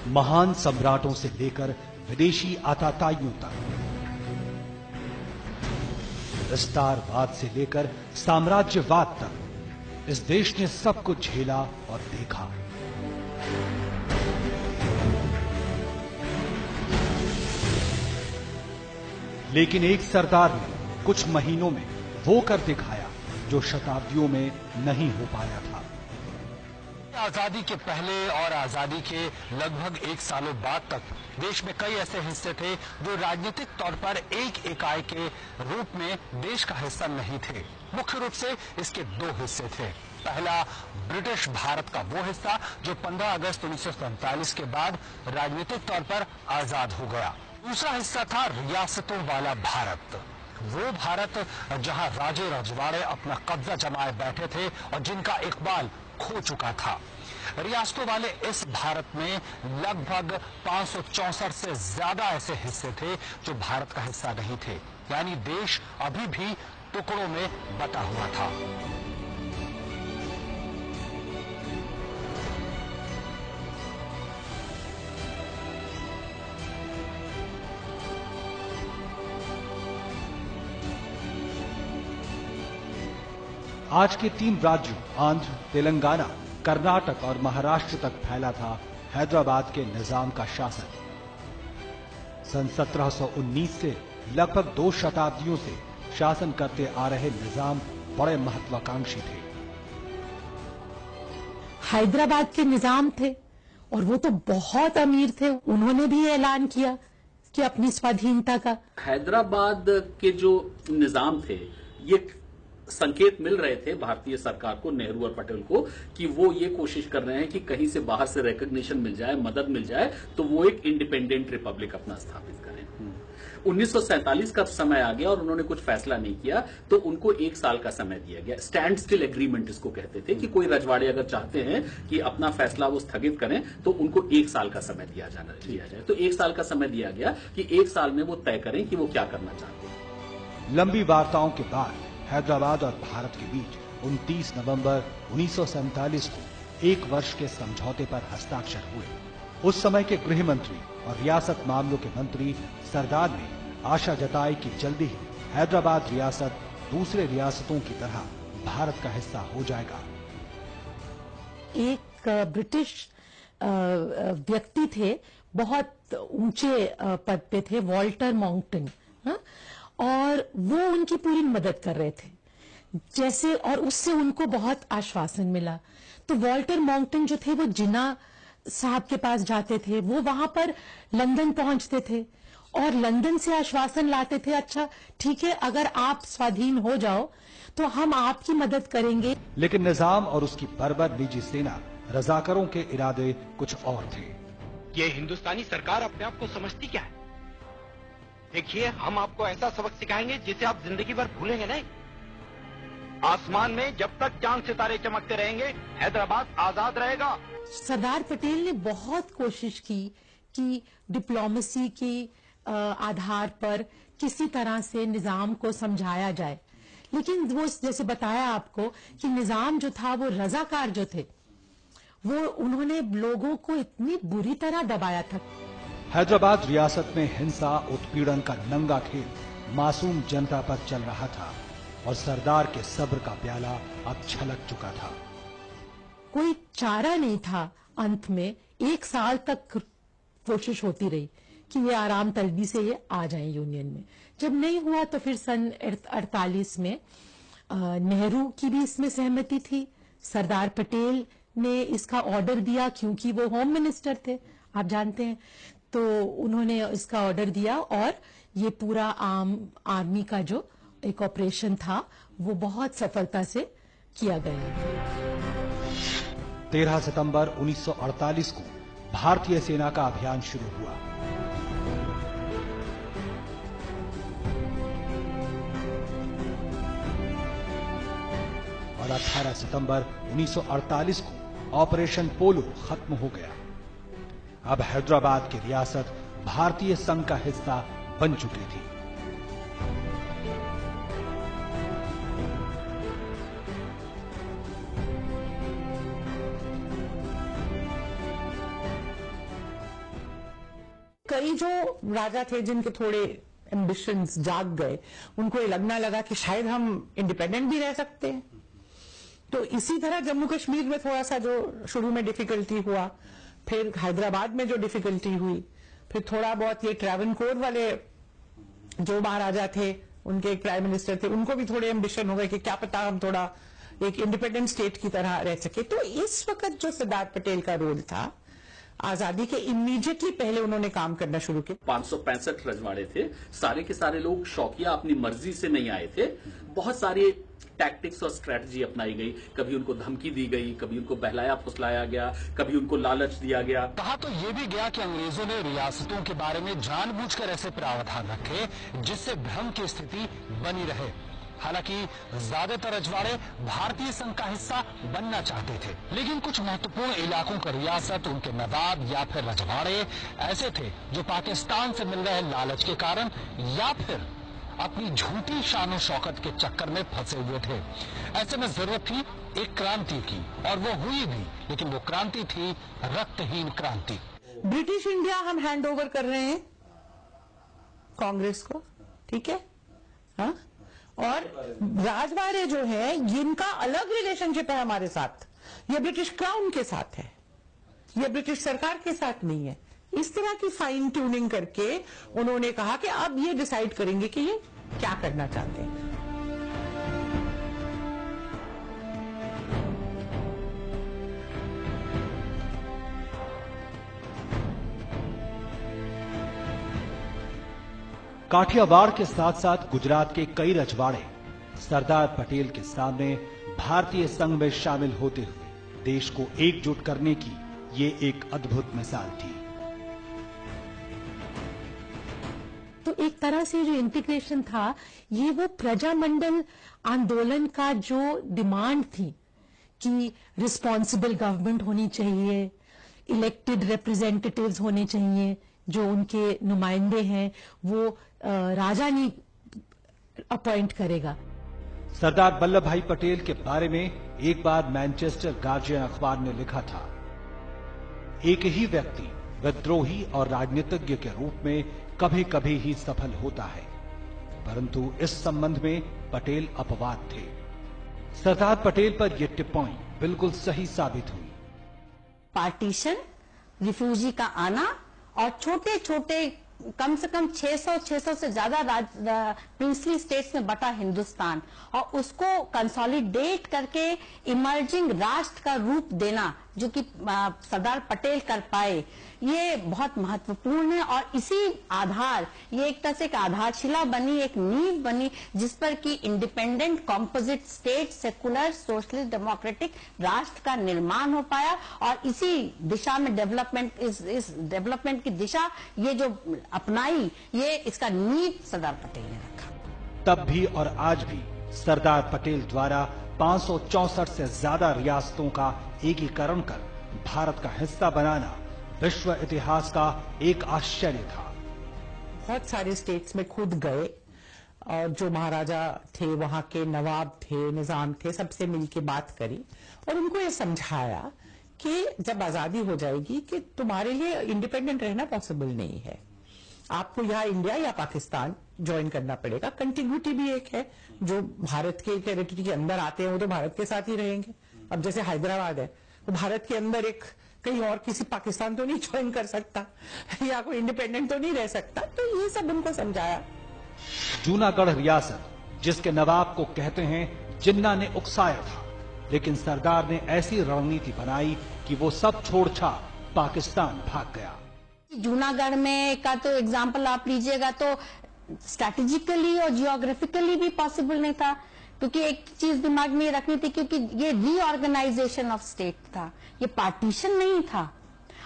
महान सम्राटों से लेकर विदेशी आताताइयों तक, विस्तारवाद से लेकर साम्राज्यवाद तक इस देश ने सब कुछ झेला और देखा। लेकिन एक सरदार ने कुछ महीनों में वो कर दिखाया जो शताब्दियों में नहीं हो पाया था। आजादी के पहले और आजादी के लगभग 1 सालों बाद तक देश में कई ऐसे हिस्से थे जो राजनीतिक तौर पर एक इकाई के रूप में देश का हिस्सा नहीं थे। मुख्य रूप से इसके 2 हिस्से थे। पहला ब्रिटिश भारत का वो हिस्सा जो 15 अगस्त 1947 के बाद राजनीतिक तौर पर आजाद हो गया। दूसरा हिस्सा था रियासतों वाला भारत, वो भारत जहां राजे रजवाड़े अपना कब्जा जमाए बैठे थे और जिनका इकबाल खो चुका था। रियासतों वाले इस भारत में लगभग 564 से ज्यादा ऐसे हिस्से थे जो भारत का हिस्सा नहीं थे, यानी देश अभी भी टुकड़ों में बटा हुआ था। आज के 3 राज्यों आंध्र, तेलंगाना, कर्नाटक और महाराष्ट्र तक फैला था हैदराबाद के निजाम का शासन। सन 1719 से लगभग 2 शताब्दियों से शासन करते आ रहे निजाम बड़े महत्वाकांक्षी थे। हैदराबाद के निजाम थे और वो तो बहुत अमीर थे। उन्होंने भी ऐलान किया कि अपनी स्वाधीनता का। हैदराबाद के जो निजाम थे, ये संकेत मिल रहे थे भारतीय सरकार को, नेहरू और पटेल को, कि वो ये कोशिश कर रहे हैं कि कहीं से बाहर से रिकॉग्निशन मिल जाए, मदद मिल जाए तो वो एक इंडिपेंडेंट रिपब्लिक अपना स्थापित करें। 1947 का समय आ गया और उन्होंने कुछ फैसला नहीं किया तो उनको 1 साल का समय दिया गया। स्टैंड स्टिल एग्रीमेंट इसको कहते थे कि कोई रजवाड़े अगर चाहते हैं कि अपना फैसला वो स्थगित करें तो उनको 1 साल का समय दिया जाए। तो 1 साल का समय दिया गया कि 1 साल में वो तय करें कि वो क्या करना चाहते हैं। लंबी वार्ताओं के बाद हैदराबाद और भारत के बीच 29 नवंबर 1947 को 1 वर्ष के समझौते पर हस्ताक्षर हुए। उस समय के गृह मंत्री और रियासत मामलों के मंत्री सरदार ने आशा जताई कि जल्दी ही हैदराबाद रियासत दूसरे रियासतों की तरह भारत का हिस्सा हो जाएगा। एक ब्रिटिश व्यक्ति थे, बहुत ऊंचे पद पे थे, वॉल्टर माउंटेन, और वो उनकी पूरी मदद कर रहे थे जैसे, और उससे उनको बहुत आश्वासन मिला। तो वॉल्टर माउंटेन जो थे वो जिन्ना साहब के पास जाते थे, वो वहां पर लंदन पहुंचते थे और लंदन से आश्वासन लाते थे, अच्छा ठीक है, अगर आप स्वाधीन हो जाओ तो हम आपकी मदद करेंगे। लेकिन निजाम और उसकी बर्बर निजी सेना रजाकरों के इरादे कुछ और थे। ये हिंदुस्तानी सरकार अपने आप को समझती क्या है? देखिए, हम आपको ऐसा सबक सिखाएंगे जिसे आप जिंदगी भर भूलेंगे नहीं। आसमान में जब तक चांद सितारे चमकते रहेंगे, हैदराबाद आजाद रहेगा। सरदार पटेल ने बहुत कोशिश की कि डिप्लोमेसी की आधार पर किसी तरह से निजाम को समझाया जाए, लेकिन वो जैसे बताया आपको कि निजाम जो था, वो रजाकार जो थे, वो उन्होंने लोगों को इतनी बुरी तरह दबाया था। हैदराबाद रियासत में हिंसा उत्पीड़न का नंगा खेल मासूम जनता पर चल रहा था और सरदार के सब्र का प्याला अब छलक चुका था। कोई चारा नहीं था। अंत में 1 साल तक कोशिश होती रही कि ये आराम तलबी से ये आ जाएं यूनियन में। जब नहीं हुआ तो फिर सन 48 में नेहरू की भी इसमें सहमति थी। सरदार पटेल ने इसका ऑर्डर दिया, क्योंकि वो होम मिनिस्टर थे, आप जानते हैं, तो उन्होंने इसका ऑर्डर दिया और ये पूरा आर्मी का जो एक ऑपरेशन था वो बहुत सफलता से किया गया। 13 सितंबर 1948 को भारतीय सेना का अभियान शुरू हुआ। और 18 सितंबर 1948 को ऑपरेशन पोलो खत्म हो गया। अब हैदराबाद की रियासत भारतीय संघ का हिस्सा बन चुकी थी। कई जो राजा थे जिनके थोड़े एम्बिशंस जाग गए, उनको ये लगना लगा कि शायद हम इंडिपेंडेंट भी रह सकते हैं। तो इसी तरह जम्मू कश्मीर में थोड़ा सा जो शुरू में डिफिकल्टी हुआ, फिर हैदराबाद में जो डिफिकल्टी हुई, फिर थोड़ा बहुत ये ट्रैवनकोर वाले जो महाराजा थे, उनके एक प्राइम मिनिस्टर थे, उनको भी थोड़े एम्बिशन हो गए कि क्या पता हम थोड़ा एक इंडिपेंडेंट स्टेट की तरह रह सके। तो इस वक्त जो सरदार पटेल का रोल था, आजादी के इमीडिएटली पहले उन्होंने काम करना शुरू किया। 565 रजवाड़े थे, सारे के सारे लोग शौकिया अपनी मर्जी से नहीं आए थे। बहुत सारे टैक्टिक्स और स्ट्रेटजी अपनाई गई, कभी उनको धमकी दी गई, कभी उनको बहलाया फुसलाया गया, कभी उनको लालच दिया गया। कहा तो ये भी गया कि अंग्रेजों ने रियासतों के बारे में जानबूझकर ऐसे प्रावधान रखे जिससे भ्रम की स्थिति बनी रहे। हालांकि ज्यादातर रजवाड़े भारतीय संघ का हिस्सा बनना चाहते थे, लेकिन कुछ महत्वपूर्ण इलाकों का रियासत, उनके नवाब या फिर रजवाड़े ऐसे थे जो पाकिस्तान से मिल रहे लालच के कारण या फिर अपनी झूठी शान शौकत के चक्कर में फंसे हुए थे। ऐसे में जरूरत थी एक क्रांति की, और वो हुई भी, लेकिन वो क्रांति थी रक्तहीन क्रांति। ब्रिटिश इंडिया हम हैंड ओवर कर रहे हैं कांग्रेस को, ठीक है, हाँ? और राजवाड़े जो है, जिनका अलग रिलेशनशिप है हमारे साथ, ये ब्रिटिश क्राउन के साथ है, ये ब्रिटिश सरकार के साथ नहीं है। इस तरह की फाइन ट्यूनिंग करके उन्होंने कहा कि अब ये डिसाइड करेंगे कि ये क्या करना चाहते हैं। काठियावाड़ के साथ साथ गुजरात के कई रजवाड़े सरदार पटेल के सामने भारतीय संघ में शामिल होते हुए देश को एकजुट करने की ये एक अद्भुत मिसाल थी। तो एक तरह से जो इंटीग्रेशन था, ये वो प्रजामंडल आंदोलन का जो डिमांड थी कि रिस्पॉन्सिबल गवर्नमेंट होनी चाहिए, इलेक्टेड रिप्रेजेंटेटिव्स होने चाहिए, जो उनके नुमाइंदे हैं वो राजा नहीं अपॉइंट करेगा। सरदार वल्लभ भाई पटेल के बारे में एक बार मैनचेस्टर गार्जियन अखबार ने लिखा था, एक ही व्यक्ति विद्रोही और राजनीतिज्ञ के रूप में कभी कभी ही सफल होता है, परंतु इस संबंध में पटेल अपवाद थे। सरदार पटेल पर यह टिप्पणी बिल्कुल सही साबित हुई। पार्टीशन, रिफ्यूजी का आना और छोटे छोटे कम से कम 600 से ज्यादा प्रिंसली स्टेट्स में बटा हिंदुस्तान, और उसको कंसोलिडेट करके इमर्जिंग राष्ट्र का रूप देना, जो कि सरदार पटेल कर पाए, ये बहुत महत्वपूर्ण है। और इसी आधार, ये एक तरह से एक आधारशिला बनी, एक नींव बनी, जिस पर कि independent composite state, secular socialist democratic राष्ट्र का निर्माण हो पाया। और इसी दिशा में डेवलपमेंट, इस डेवलपमेंट की दिशा ये जो अपनाई, ये इसका नींव सरदार पटेल ने रखा। तब भी और आज भी सरदार पटेल द्वारा 564 से ज्यादा रियासतों का एकीकरण कर भारत का हिस्सा बनाना विश्व इतिहास का एक आश्चर्य था। बहुत सारे स्टेट्स में खुद गए और जो महाराजा थे, वहां के नवाब थे, निजाम थे, सबसे मिलकर बात करी और उनको ये समझाया कि जब आजादी हो जाएगी कि तुम्हारे लिए इंडिपेंडेंट रहना पॉसिबल नहीं है, आपको या इंडिया या पाकिस्तान ज्वाइन करना पड़ेगा। कंटिन्यूटी भी एक है, जो भारत के टेरिटरी के अंदर आते हैं वो तो भारत के साथ ही रहेंगे। अब जैसे हैदराबाद है, तो भारत के अंदर एक कहीं और किसी पाकिस्तान तो नहीं ज्वाइन कर सकता, या कोई इंडिपेंडेंट तो नहीं रह सकता। तो ये सब उनको समझाया। जूनागढ़ रियासत, जिसके नवाब को कहते हैं जिन्ना ने उकसाया था, लेकिन सरदार ने ऐसी रणनीति बनाई कि वो सब छोड़ छाड़ पाकिस्तान भाग गया। जूनागढ़ में का तो एग्जाम्पल आप लीजिएगा, तो स्ट्रैटेजिकली और जियोग्राफिकली भी पॉसिबल नहीं था, क्योंकि एक चीज दिमाग में रखनी थी, क्योंकि ये रीऑर्गेनाइजेशन ऑफ स्टेट था, ये पार्टीशन नहीं था।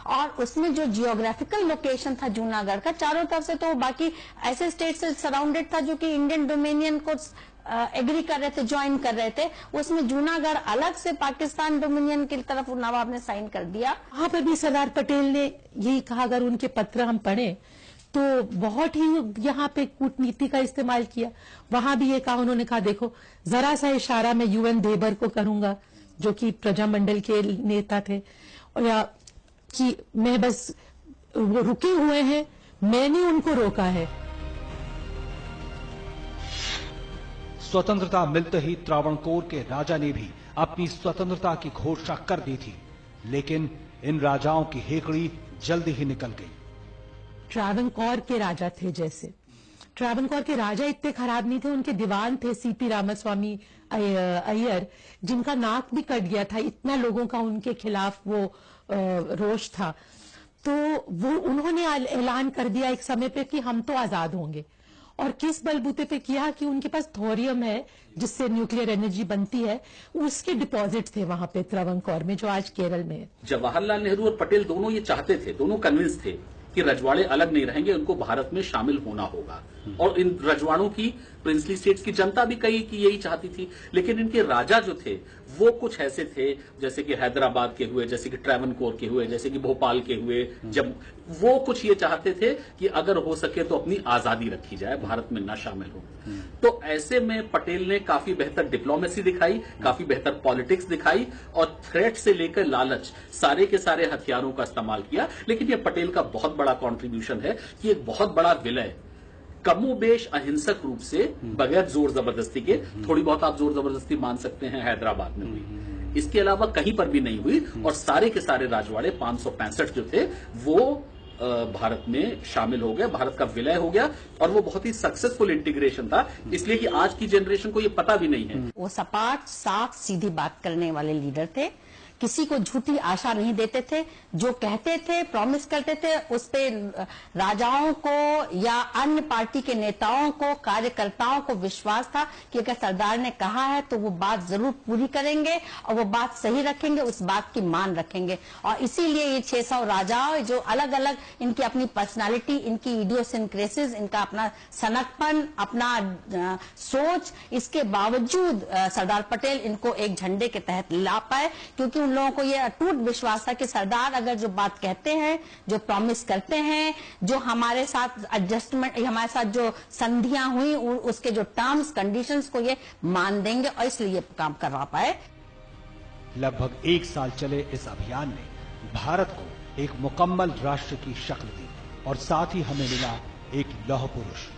और उसमें जो जियोग्राफिकल लोकेशन था जूनागढ़ का, चारों तरफ से तो बाकी ऐसे स्टेट से सराउंडेड था जो कि इंडियन डोमिनियन को एग्री कर रहे थे, ज्वाइन कर रहे थे। उसमें जूनागढ़ अलग से पाकिस्तान डोमिनियन की तरफ नवाब ने साइन कर दिया। वहां पर भी सरदार पटेल ने यही कहा, अगर उनके पत्र हम पढ़ें तो बहुत ही यहाँ पे कूटनीति का इस्तेमाल किया। वहां भी ये कहा, उन्होंने कहा देखो जरा सा इशारा मैं यूएन देबर को करूंगा, जो कि प्रजामंडल के नेता थे, और या कि मैं बस वो रुके हुए हैं, मैंने उनको रोका है। स्वतंत्रता मिलते ही त्रावणकोर के राजा ने भी अपनी स्वतंत्रता की घोषणा कर दी थी, लेकिन इन राजाओं की हेकड़ी जल्दी ही निकल गई। ट्रावणकोर के राजा थे, जैसे ट्रावणकोर के राजा इतने खराब नहीं थे, उनके दीवान थे सीपी रामास्वामी अय्यर, जिनका नाक भी कट गया था, इतना लोगों का उनके खिलाफ वो रोष था। तो वो उन्होंने ऐलान कर दिया एक समय पे कि हम तो आजाद होंगे, और किस बलबूते पे किया कि उनके पास थोरियम है जिससे न्यूक्लियर एनर्जी बनती है, उसके डिपॉजिट थे वहां पे त्रावणकोर में, जो आज केरल में है। जवाहरलाल नेहरू और पटेल दोनों ये चाहते थे, दोनों कन्विंस थे कि रजवाड़े अलग नहीं रहेंगे, उनको भारत में शामिल होना होगा। और इन रजवाड़ों की प्रिंसली स्टेट्स की जनता भी कही कि यही चाहती थी, लेकिन इनके राजा जो थे वो कुछ ऐसे थे, जैसे कि हैदराबाद के हुए, जैसे कि ट्रैवनकोर के हुए, जैसे कि भोपाल के हुए, जब वो कुछ ये चाहते थे कि अगर हो सके तो अपनी आजादी रखी जाए, भारत में न शामिल हो। तो ऐसे में पटेल ने काफी बेहतर डिप्लोमेसी दिखाई, काफी बेहतर पॉलिटिक्स दिखाई, और थ्रेट से लेकर लालच, सारे के सारे हथियारों का इस्तेमाल किया। लेकिन ये पटेल का बहुत बड़ा कॉन्ट्रीब्यूशन है कि एक बहुत बड़ा विलय कमोबेश अहिंसक रूप से, बगैर जोर जबरदस्ती के, थोड़ी बहुत आप जोर जबरदस्ती मान सकते हैं हैदराबाद में हुई, इसके अलावा कहीं पर भी नहीं हुई। और सारे के सारे राजवाड़े 565 जो थे वो भारत में शामिल हो गए, भारत का विलय हो गया, और वो बहुत ही सक्सेसफुल इंटीग्रेशन था, इसलिए कि आज की जनरेशन को ये पता भी नहीं है। वो सपाट साफ सीधी बात करने वाले लीडर थे, किसी को झूठी आशा नहीं देते थे, जो कहते थे, प्रॉमिस करते थे, उस पे राजाओं को या अन्य पार्टी के नेताओं को, कार्यकर्ताओं को विश्वास था कि अगर सरदार ने कहा है तो वो बात जरूर पूरी करेंगे और वो बात सही रखेंगे, उस बात की मान रखेंगे। और इसीलिए ये 600 राजाओं जो अलग अलग इनकी अपनी पर्सनालिटी, इनकी इडियोसिंक्रेसीज, इनका अपना सनकपन, अपना सोच, इसके बावजूद सरदार पटेल इनको एक झंडे के तहत ला पाए, क्योंकि उन लोगों को यह अटूट विश्वास था कि सरदार अगर जो बात कहते हैं, जो प्रॉमिस करते हैं, जो हमारे साथ एडजस्टमेंट, हमारे साथ जो संधियां हुई, उसके जो टर्म्स कंडीशंस को ये मान देंगे, और इसलिए ये काम करवा पाए। लगभग 1 साल चले इस अभियान ने भारत को एक मुकम्मल राष्ट्र की शक्ल दी, और साथ ही हमें मिला एक लौह पुरुष